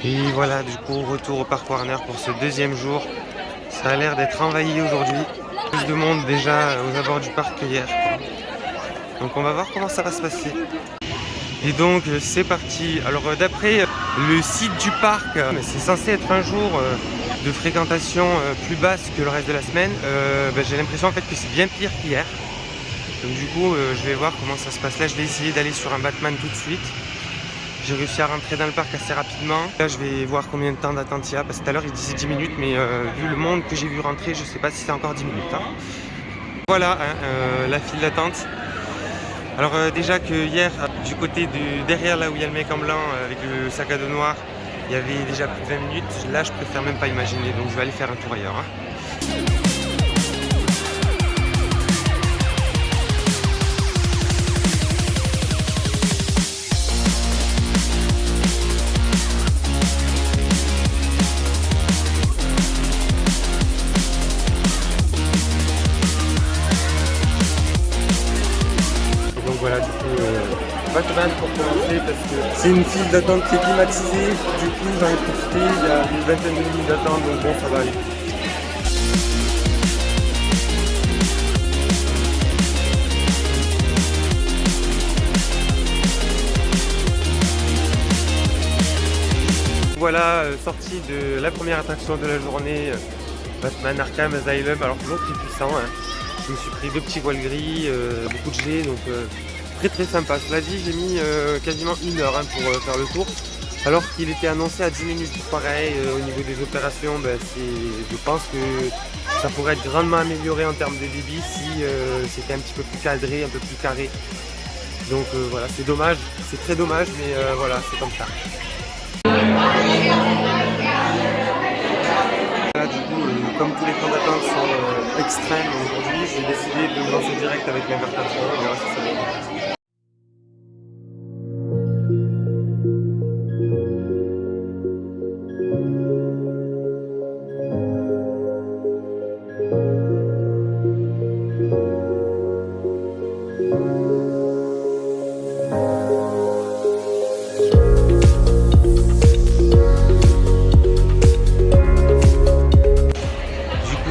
Et voilà, du coup, retour au parc Warner pour ce deuxième jour. Ça a l'air d'être envahi aujourd'hui. Plus de monde déjà aux abords du parc qu'hier. Donc on va voir comment ça va se passer. Et donc c'est parti. Alors d'après le site du parc, c'est censé être un jour de fréquentation plus basse que le reste de la semaine. J'ai l'impression en fait que c'est bien pire qu'hier. Donc du coup je vais voir comment ça se passe. Là je vais essayer d'aller sur un Batman tout de suite. J'ai réussi à rentrer dans le parc assez rapidement. Là je vais voir combien de temps d'attente il y a. Parce que tout à l'heure il disait 10 minutes. Mais vu le monde que j'ai vu rentrer, je sais pas si c'est encore 10 minutes. Hein. Voilà la file d'attente. Alors déjà que hier, du côté derrière là où il y a le mec en blanc avec le sac à dos noir, il y avait déjà plus de 20 minutes. Là je préfère même pas imaginer. Donc je vais aller faire un tour ailleurs. Hein. Voilà, du coup, Batman pour commencer parce que c'est une file d'attente qui est climatisée. Du coup, j'en ai profité, il y a une vingtaine de minutes d'attente, donc bon, ça va aller. Voilà, sortie de la première attraction de la journée, Batman Arkham Asylum. Alors toujours très puissant, hein. Je me suis pris 2 petits voiles gris, beaucoup de gelée, donc très sympa. Cela dit, j'ai mis quasiment 1 heure hein, pour faire le tour, alors qu'il était annoncé à 10 minutes. Pareil, au niveau des opérations, je pense que ça pourrait être grandement amélioré en termes de débit si c'était un petit peu plus cadré, un peu plus carré. Donc voilà, c'est dommage, c'est très dommage, mais voilà, c'est comme ça. Là, du coup, comme tous les temps d'attente sont extrêmes aujourd'hui, j'ai décidé de me lancer direct avec l'invertation. On verra si ça va.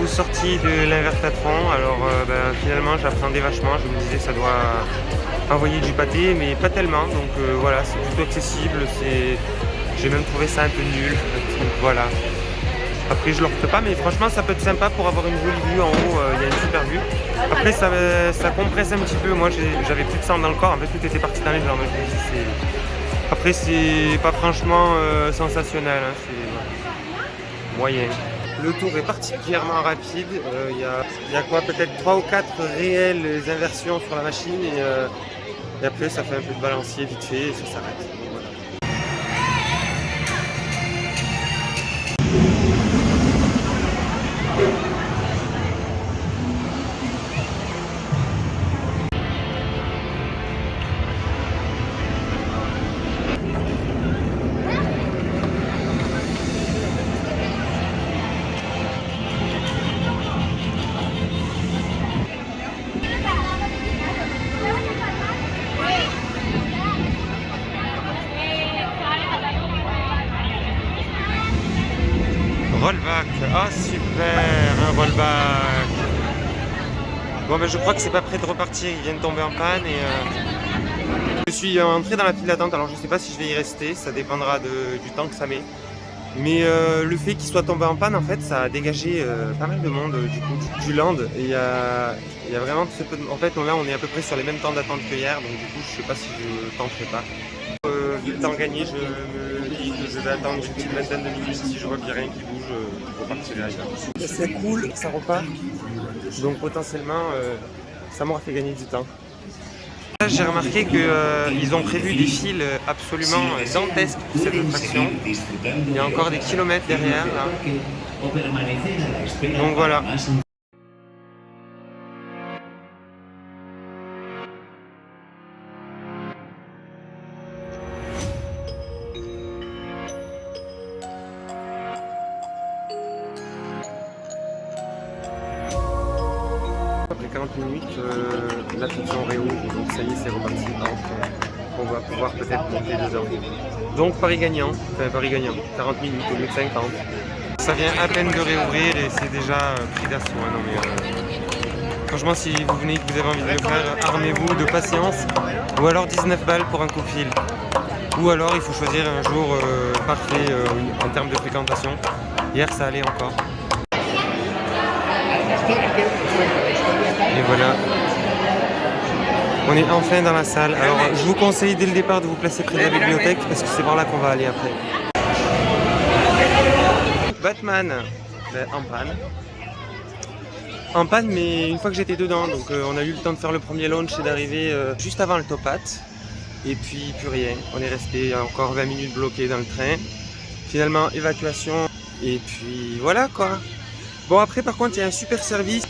Sortie de l'invertatron, alors finalement j'appréhendais vachement, je me disais ça doit envoyer du pâté, mais pas tellement, donc voilà, c'est plutôt accessible, j'ai même trouvé ça un peu nul, donc voilà. Après je le refais pas, mais franchement ça peut être sympa pour avoir une jolie vue en haut, il y a une super vue. Après ça compresse un petit peu, moi j'avais plus de sang dans le corps, en fait tout était parti dans les jambes. Après c'est pas franchement sensationnel, hein, c'est moyen. Le tour est particulièrement rapide, il y a quoi, peut-être 3 ou 4 réelles inversions sur la machine et après ça fait un peu de balancier vite fait et ça s'arrête. Voilà. Rollback, ah super, un rollback. Bon je crois que c'est pas prêt de repartir, il vient de tomber en panne et je suis entré dans la file d'attente, alors je sais pas si je vais y rester, ça dépendra du temps que ça met. Mais le fait qu'il soit tombé en panne, en fait, ça a dégagé pas mal de monde du land. Et il y a vraiment très peu de... En fait, là, on est à peu près sur les mêmes temps d'attente que hier, donc du coup, je sais pas si je tenterai pas. Vu le temps gagné, je me dis que je vais attendre une petite vingtaine de minutes. Si je vois qu'il n'y a rien qui bouge, je repartirai ailleurs. C'est cool, ça repart. Donc potentiellement, ça m'aura fait gagner du temps. J'ai remarqué qu'ils ont prévu des files absolument dantesques pour cette attraction. Il y a encore des kilomètres derrière là. Donc voilà. Après 40 minutes, l'attraction réouvre, donc ça y est, c'est reparti. Enfin. on va pouvoir peut-être monter 2 heures. Donc Paris gagnant, 40 minutes au lieu de 50. Ça vient à peine de réouvrir et c'est déjà pris d'assaut. Hein, non, mais, franchement, si vous venez et que vous avez envie de le faire, armez-vous de patience. Ou alors 19 balles pour un coup de fil. Ou alors il faut choisir un jour parfait en termes de fréquentation. Hier ça allait encore. Et voilà. On est enfin dans la salle. Alors je vous conseille dès le départ de vous placer près de la bibliothèque parce que c'est par là qu'on va aller après. Batman en panne. En panne, mais une fois que j'étais dedans, donc on a eu le temps de faire le premier launch et d'arriver juste avant le top hat. Et puis plus rien, on est resté encore 20 minutes bloqués dans le train. Finalement évacuation et puis voilà quoi. Bon après par contre il y a un super service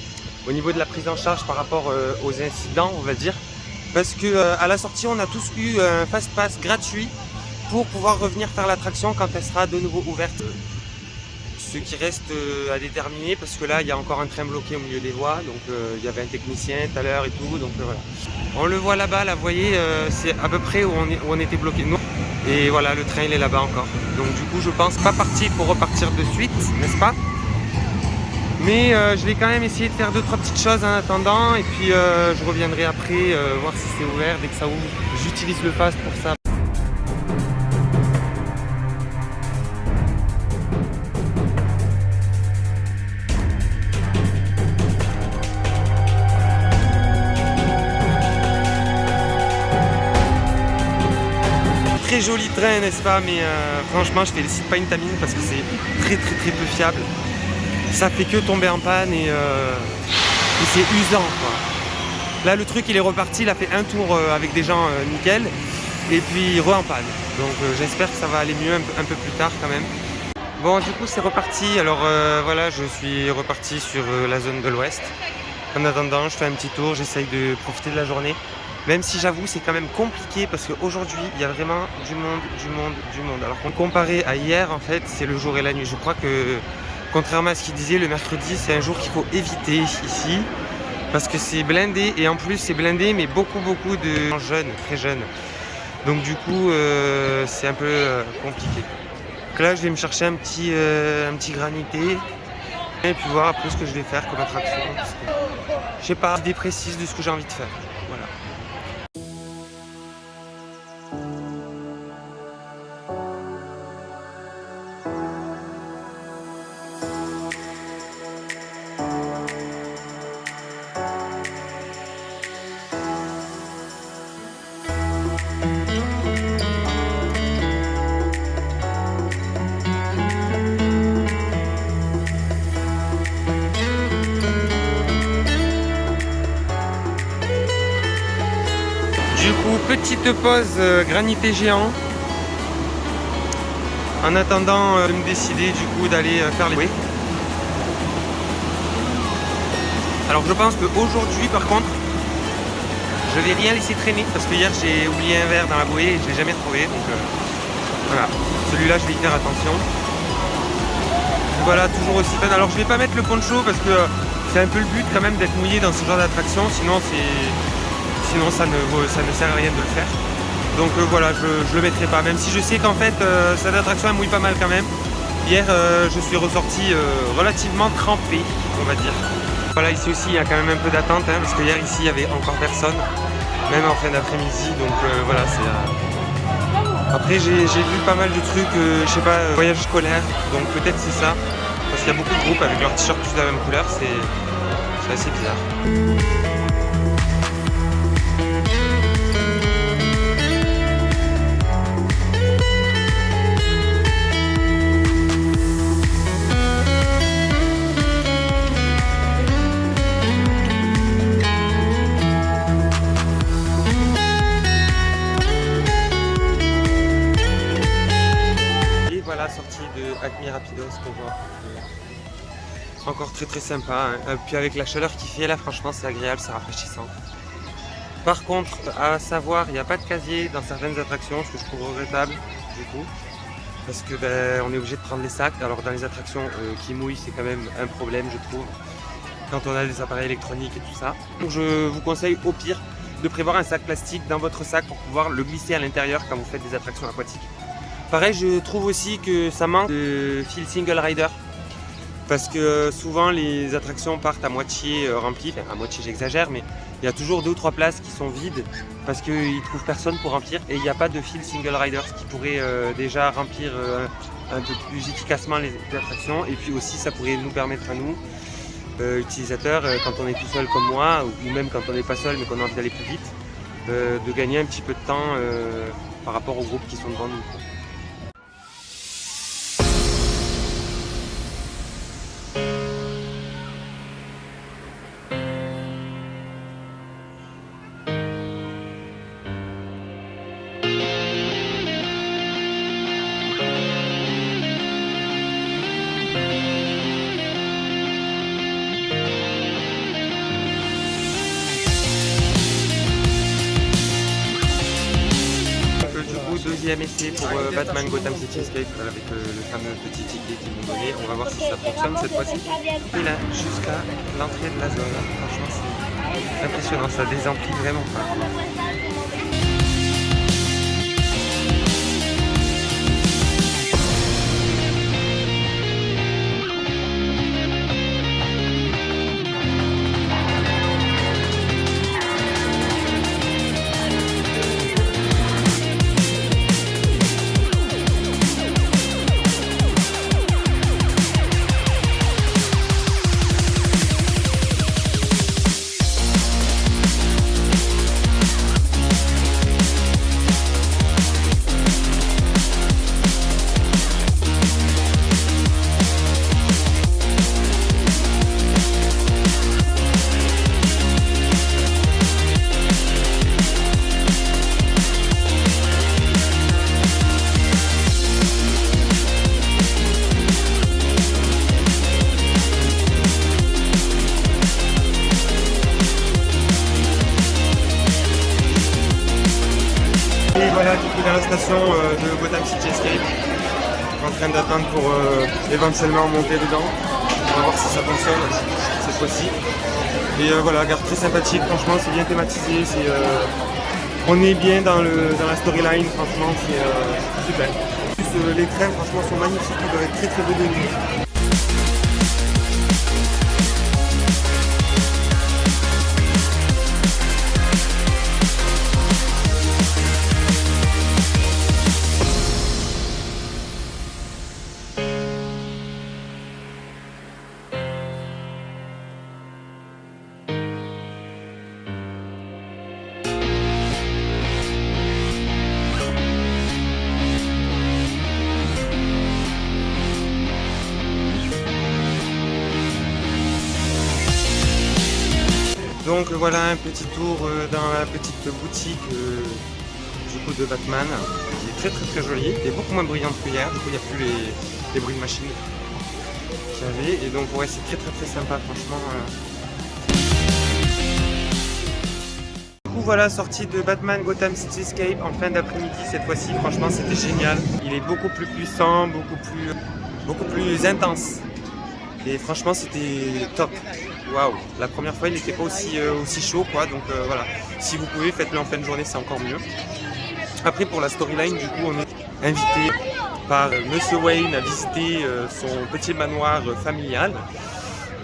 au niveau de la prise en charge par rapport aux incidents on va dire. Parce que à la sortie on a tous eu un fast pass gratuit pour pouvoir revenir faire l'attraction quand elle sera de nouveau ouverte. Ce qui reste à déterminer parce que là il y a encore un train bloqué au milieu des voies, donc il y avait un technicien tout à l'heure et tout, donc voilà. On le voit là-bas, là vous voyez, c'est à peu près où on était bloqué nous. Et voilà, le train il est là-bas encore. Donc du coup je pense pas partir pour repartir de suite, n'est-ce pas? Mais je vais quand même essayer de faire 2-3 petites choses en attendant et puis je reviendrai après voir si c'est ouvert. Dès que ça ouvre, j'utilise le fast pour ça. Très joli train n'est-ce pas, mais franchement je félicite pas une tamine parce que c'est très peu fiable. Ça fait que tomber en panne et c'est usant quoi. Là le truc il est reparti, il a fait un tour avec des gens nickel et puis en panne. Donc j'espère que ça va aller mieux un peu plus tard quand même. Bon du coup c'est reparti, alors voilà je suis reparti sur la zone de l'ouest. En attendant je fais un petit tour, j'essaye de profiter de la journée. Même si j'avoue c'est quand même compliqué parce qu'aujourd'hui il y a vraiment du monde. Alors comparé à hier en fait c'est le jour et la nuit. Je crois que contrairement à ce qu'il disait le mercredi c'est un jour qu'il faut éviter ici. Parce que c'est blindé et en plus c'est blindé mais beaucoup de gens jeunes, très jeunes. Donc du coup c'est un peu compliqué. Donc là je vais me chercher un petit granité et puis voir après ce que je vais faire comme attraction. Parce que, je sais pas, idée précise de ce que j'ai envie de faire. Voilà. Du coup, petite pause granité géant. En attendant de me décider du coup d'aller faire les bouées. Alors je pense qu'aujourd'hui par contre, je vais rien laisser traîner parce que hier j'ai oublié un verre dans la bouée et je l'ai jamais trouvé. Donc voilà, celui-là je vais y faire attention. Voilà, toujours aussi fun. Alors je vais pas mettre le poncho parce que c'est un peu le but quand même d'être mouillé dans ce genre d'attraction, sinon ça ne sert à rien de le faire. Donc voilà, je le mettrai pas, même si je sais qu'en fait cette attraction elle mouille pas mal quand même. Hier je suis ressorti relativement trempé, on va dire. Voilà, ici aussi il y a quand même un peu d'attente hein, parce que hier ici il y avait encore personne, même en fin d'après-midi, donc voilà c'est... Après j'ai vu pas mal de trucs, je sais pas, voyage scolaire, donc peut-être c'est ça, parce qu'il y a beaucoup de groupes avec leurs t-shirts tous de la même couleur, c'est assez bizarre. Sortie de Acme Rapidos qu'on voit. Encore très sympa hein. Puis avec la chaleur qu'il fait là franchement c'est agréable, c'est rafraîchissant. Par contre à savoir il n'y a pas de casier dans certaines attractions, ce que je trouve regrettable du coup. Parce que on est obligé de prendre les sacs, alors dans les attractions qui mouillent c'est quand même un problème je trouve. Quand on a des appareils électroniques et tout ça. Donc je vous conseille au pire de prévoir un sac plastique dans votre sac pour pouvoir le glisser à l'intérieur quand vous faites des attractions aquatiques. Pareil, je trouve aussi que ça manque de fil single rider. Parce que souvent les attractions partent à moitié remplies, enfin à moitié j'exagère, mais il y a toujours 2 ou 3 places qui sont vides parce qu'ils ne trouvent personne pour remplir et il n'y a pas de fil single rider, ce qui pourrait déjà remplir un peu plus efficacement les attractions, et puis aussi ça pourrait nous permettre à nous, utilisateurs, quand on est tout seul comme moi, ou même quand on n'est pas seul mais qu'on a envie d'aller plus vite, de gagner un petit peu de temps par rapport aux groupes qui sont devant nous. Deuxième essai pour Batman Gotham City Escape avec le fameux petit ticket qu'ils m'ont donné. On va voir si ça fonctionne cette fois-ci. Et là, jusqu'à l'entrée de la zone. Franchement, c'est impressionnant, ça désemplit vraiment pas. Et voilà, du coup, dans la station de Gotham City Escape, en train d'attendre pour éventuellement monter dedans. On va voir si ça fonctionne cette fois-ci. Et voilà, garde très sympathique, franchement, c'est bien thématisé. On est bien dans la storyline, franchement, c'est super. En plus, les trains, franchement, sont magnifiques, ils doivent être très très beaux de nuit. Donc voilà un petit tour dans la petite boutique du coup de Batman, qui est très très très jolie, et beaucoup moins bruyante que hier, du coup il n'y a plus les bruits de machine qu'il y avait, et donc ouais, c'est très très très sympa franchement. Du coup voilà, sortie de Batman Gotham City Escape en fin d'après-midi cette fois-ci, franchement c'était génial. Il est beaucoup plus puissant, beaucoup plus intense, et franchement c'était top. Waouh, la première fois il n'était pas aussi chaud quoi, donc voilà, si vous pouvez faites-le en fin de journée, c'est encore mieux. Après pour la storyline, du coup on est invité par Monsieur Wayne à visiter son petit manoir familial,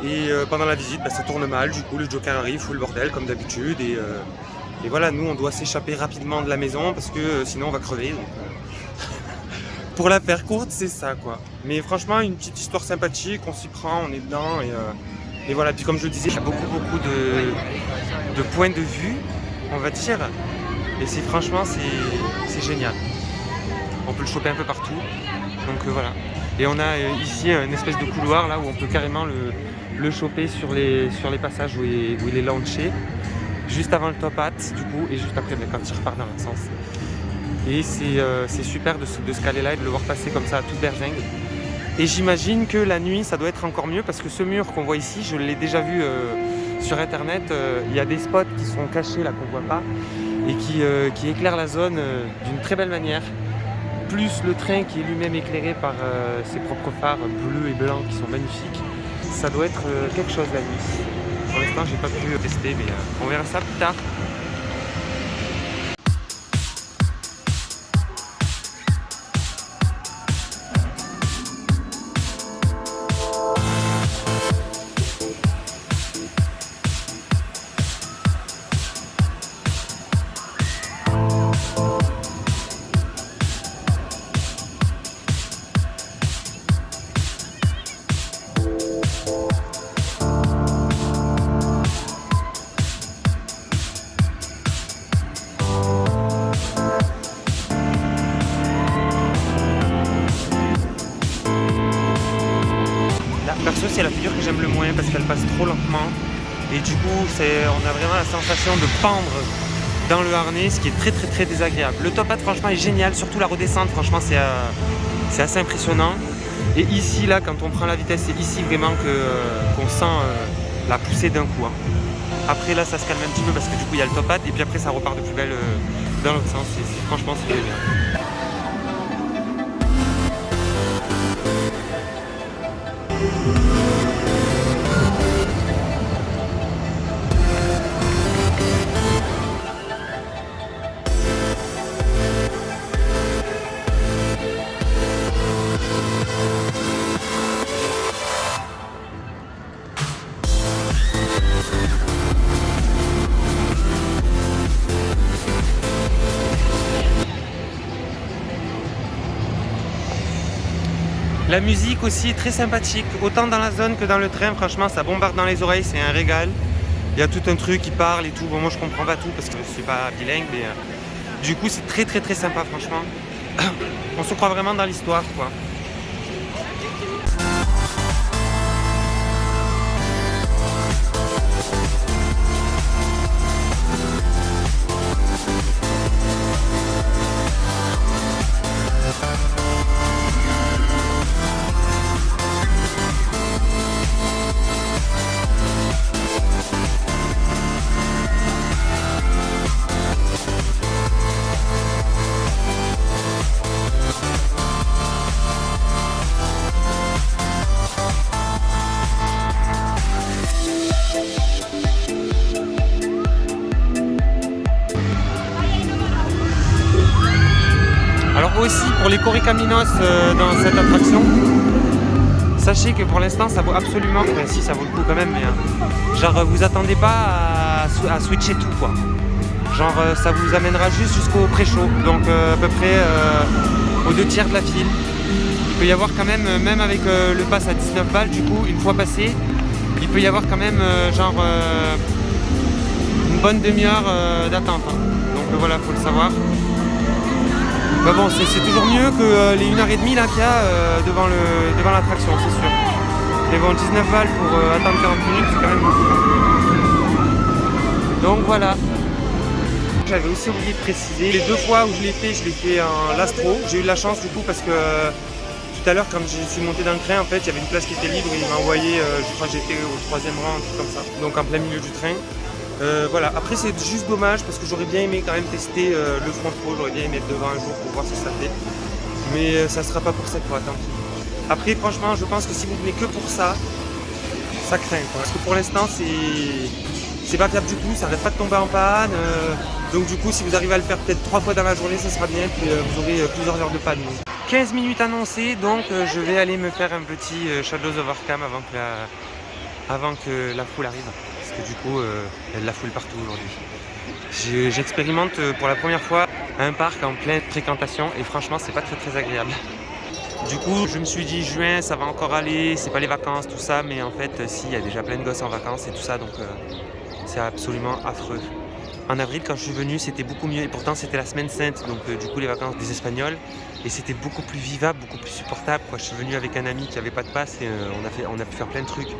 et pendant la visite ça tourne mal, du coup le Joker arrive, fout le bordel comme d'habitude, et voilà, nous on doit s'échapper rapidement de la maison parce que sinon on va crever, donc pour la faire courte c'est ça quoi. Mais franchement une petite histoire sympathique, on s'y prend, on est dedans, et voilà, puis comme je le disais, il y a beaucoup de points de vue, on va dire, et franchement c'est génial. On peut le choper un peu partout, donc voilà. Et on a ici une espèce de couloir là où on peut carrément le choper sur les passages où il est launché, juste avant le top hat du coup, et juste après quand il repart dans l'autre sens. Et c'est super de se caler là et de le voir passer comme ça à toute berzingue. Et j'imagine que la nuit, ça doit être encore mieux parce que ce mur qu'on voit ici, je l'ai déjà vu sur internet. Il y a des spots qui sont cachés là qu'on ne voit pas et qui éclairent la zone d'une très belle manière. Plus le train qui est lui-même éclairé par ses propres phares bleus et blancs qui sont magnifiques. Ça doit être quelque chose la nuit. Pour l'instant, j'ai pas pu tester, mais on verra ça plus tard. c'est la figure que j'aime le moins parce qu'elle passe trop lentement. Et du coup, on a vraiment la sensation de pendre dans le harnais, ce qui est très très très désagréable. Le top hat franchement est génial, surtout la redescente, franchement c'est assez impressionnant. Et ici, là, quand on prend la vitesse, c'est ici vraiment qu'on sent la poussée d'un coup. Hein. Après là, ça se calme un petit peu parce que du coup il y a le top hat et puis après ça repart de plus belle dans l'autre sens. Franchement, c'est très bien. La musique aussi est très sympathique, autant dans la zone que dans le train, franchement ça bombarde dans les oreilles, c'est un régal. Il y a tout un truc qui parle et tout, bon moi je comprends pas tout parce que je suis pas bilingue, mais du coup c'est très très très sympa franchement. On se croit vraiment dans l'histoire quoi. Alors aussi pour les Correcaminos dans cette attraction, sachez que pour l'instant ça vaut absolument, enfin si ça vaut le coup quand même, mais genre vous attendez pas à switcher tout quoi. Genre ça vous amènera juste jusqu'au pré-show, donc à peu près aux 2/3 de la file. Il peut y avoir quand même avec le pass à 19 balles du coup, une fois passé, il peut y avoir quand même une bonne demi-heure d'attente. Hein. Donc voilà, faut le savoir. Bah bon, c'est toujours mieux que les 1h30 là qu'il y a devant l'attraction, c'est sûr. Mais bon, 19 balles pour attendre 40 minutes, c'est quand même beaucoup. Donc voilà. J'avais aussi oublié de préciser, les 2 fois où je l'ai fait en Lastro. J'ai eu de la chance du coup parce que tout à l'heure quand je suis monté dans le train, en fait, il y avait une place qui était libre et il m'a envoyé, je crois que j'étais au 3e rang, un truc comme ça. Donc en plein milieu du train. Voilà, après c'est juste dommage parce que j'aurais bien aimé quand même tester le front row, j'aurais bien aimé être devant un jour pour voir si ça fait. Mais ça sera pas pour cette fois, tant pis. Après franchement je pense que si vous venez que pour ça, ça craint quoi. Parce que pour l'instant c'est pas fiable du tout, ça arrête pas de tomber en panne. Donc du coup si vous arrivez à le faire peut-être 3 fois dans la journée, ça sera bien, puis vous aurez plusieurs heures de panne. Donc. 15 minutes annoncées, donc je vais aller me faire un petit Shadows of Arkham avant que la foule arrive. Parce que du coup, il y a de la foule partout aujourd'hui. J'expérimente pour la première fois un parc en pleine fréquentation et franchement, c'est pas très très agréable. Du coup, je me suis dit juin, ça va encore aller, c'est pas les vacances, tout ça, mais en fait, si, il y a déjà plein de gosses en vacances et tout ça, donc c'est absolument affreux. En avril, quand je suis venu, c'était beaucoup mieux et pourtant c'était la semaine sainte, donc du coup les vacances des Espagnols, et c'était beaucoup plus vivable, beaucoup plus supportable. Quoi. Je suis venu avec un ami qui avait pas de passe et on a pu faire plein de trucs.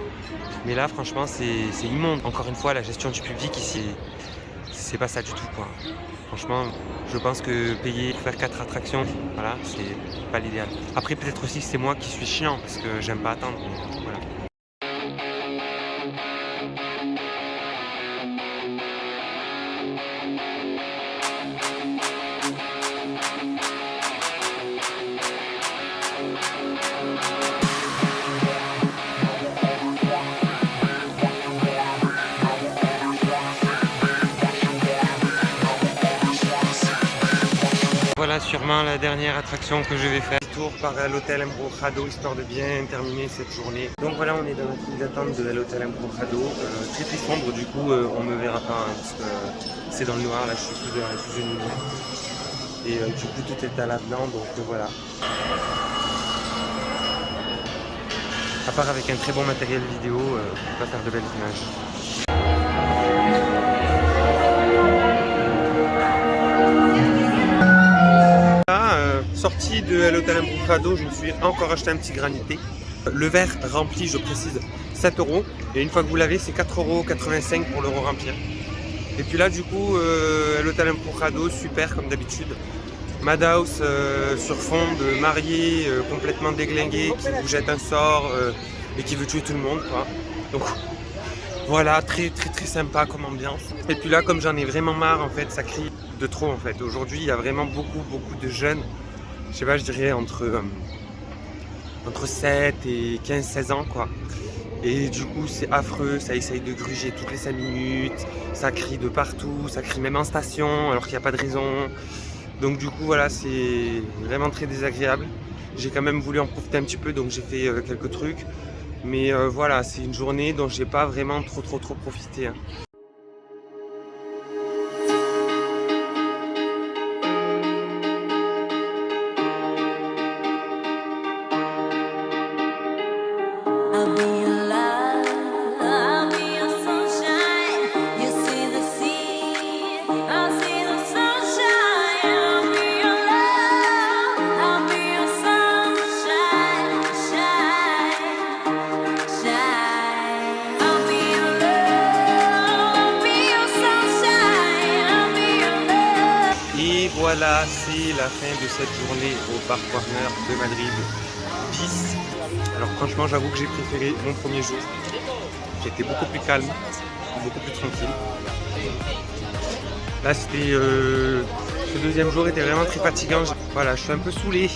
Mais là, franchement, c'est immonde. Encore une fois, la gestion du public ici, c'est pas ça du tout. Quoi. Franchement, je pense que payer pour faire 4 attractions, voilà, c'est pas l'idéal. Après, peut-être aussi que c'est moi qui suis chiant parce que j'aime pas attendre. Voilà. Voilà sûrement la dernière attraction que je vais faire. Tour par l'hôtel Embrujado histoire de bien terminer cette journée. Donc voilà, on est dans la file d'attente de l'hôtel Embrujado. Très très sombre, du coup on me verra pas hein, parce que c'est dans le noir. Là je suis sous une lumière. Et du coup tout est à l'avenant, donc voilà. À part avec un très bon matériel vidéo, on peut pas faire de belles images. Sortie de l'hôtel Embrujado, je me suis encore acheté un petit granité. Le verre rempli, je précise, 7 €. Et une fois que vous l'avez, c'est 4,85 € pour l'euro remplir. Et puis là, du coup, l'hôtel Empourrado, super comme d'habitude. Madhouse sur fond de marié complètement déglingué qui vous jette un sort et qui veut tuer tout le monde, quoi. Donc voilà, très très très sympa comme ambiance. Et puis là, comme j'en ai vraiment marre, en fait, ça crie de trop en fait. Aujourd'hui, il y a vraiment beaucoup de jeunes. Je sais pas, je dirais entre 7 et 15-16 ans, quoi. Et du coup, c'est affreux, ça essaye de gruger toutes les 5 minutes, ça crie de partout, ça crie même en station alors qu'il n'y a pas de raison. Donc du coup, voilà, c'est vraiment très désagréable. J'ai quand même voulu en profiter un petit peu, donc j'ai fait quelques trucs. Mais voilà, c'est une journée dont j'ai pas vraiment trop profité, hein. I'll be your love, I'll be your sunshine. You see the sea, I'll see the sunshine. I'll be your love, I'll be your sunshine, shine, shine. I'll be your love, I'll be your sunshine. I'll be your love. Et voilà, c'est la fin de cette journée au Parc Warner de Madrid. Bis. Alors franchement, j'avoue que j'ai préféré mon premier jour, qui était beaucoup plus calme, beaucoup plus tranquille. Là, c'était ce deuxième jour était vraiment très fatigant. Voilà, je suis un peu saoulé.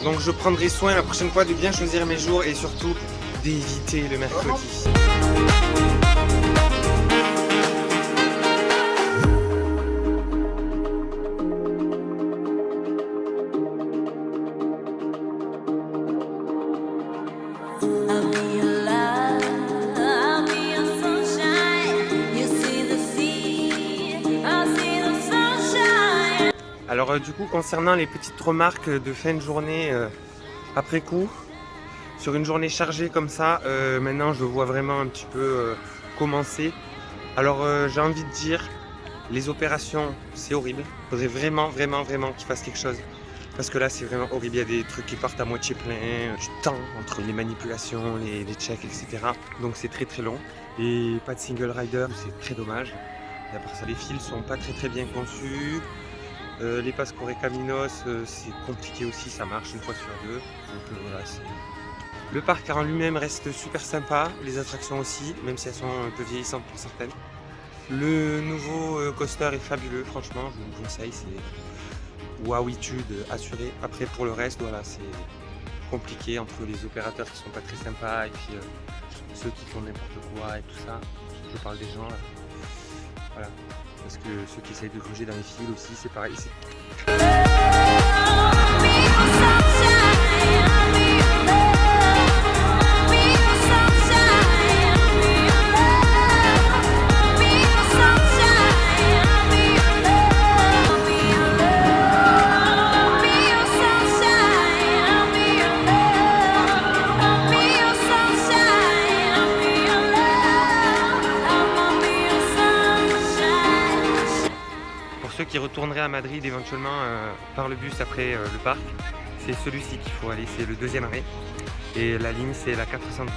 Donc je prendrai soin la prochaine fois de bien choisir mes jours et surtout d'éviter le mercredi. I'll be your love, I'll be your sunshine. You see the sea, I'll see the sunshine. Alors du coup, concernant les petites remarques de fin de journée après coup, sur une journée chargée comme ça, maintenant je vois vraiment un petit peu commencer. Alors j'ai envie de dire, les opérations c'est horrible. Il faudrait vraiment qu'ils fassent quelque chose. Parce que là c'est vraiment horrible, il y a des trucs qui partent à moitié plein, du temps entre les manipulations, les checks, etc. Donc c'est très long. Et pas de single rider, c'est très dommage. Et à part ça, les fils sont pas très bien conçus. Les passes Correcaminos, c'est compliqué aussi, ça marche une fois sur deux. Donc voilà, le parc en lui-même reste super sympa, les attractions aussi, même si elles sont un peu vieillissantes pour certaines. Le nouveau coaster est fabuleux, franchement, je vous le conseille, c'est wowitude assurée. Après pour le reste, voilà, c'est compliqué entre les opérateurs qui sont pas très sympas et puis ceux qui font n'importe quoi et tout ça. Je parle des gens là. Voilà. Parce que ceux qui essayent de gruger dans les fils aussi, c'est pareil. Pour ceux qui retourneraient à Madrid éventuellement par le bus après le parc, c'est celui-ci qu'il faut aller, c'est le deuxième arrêt. Et la ligne c'est la 412.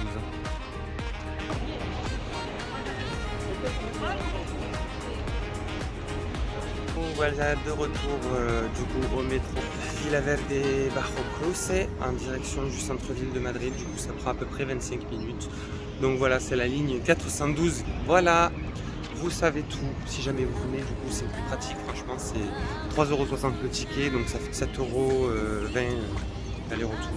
Voilà, de retour du coup au métro Villaverde Barrocos en direction du centre-ville de Madrid. Du coup ça prend à peu près 25 minutes. Donc voilà, c'est la ligne 412. Voilà, vous savez tout. Si jamais vous venez, du coup c'est plus pratique. Franchement, c'est 3,60 € le ticket, donc ça fait 7,20 € aller-retour.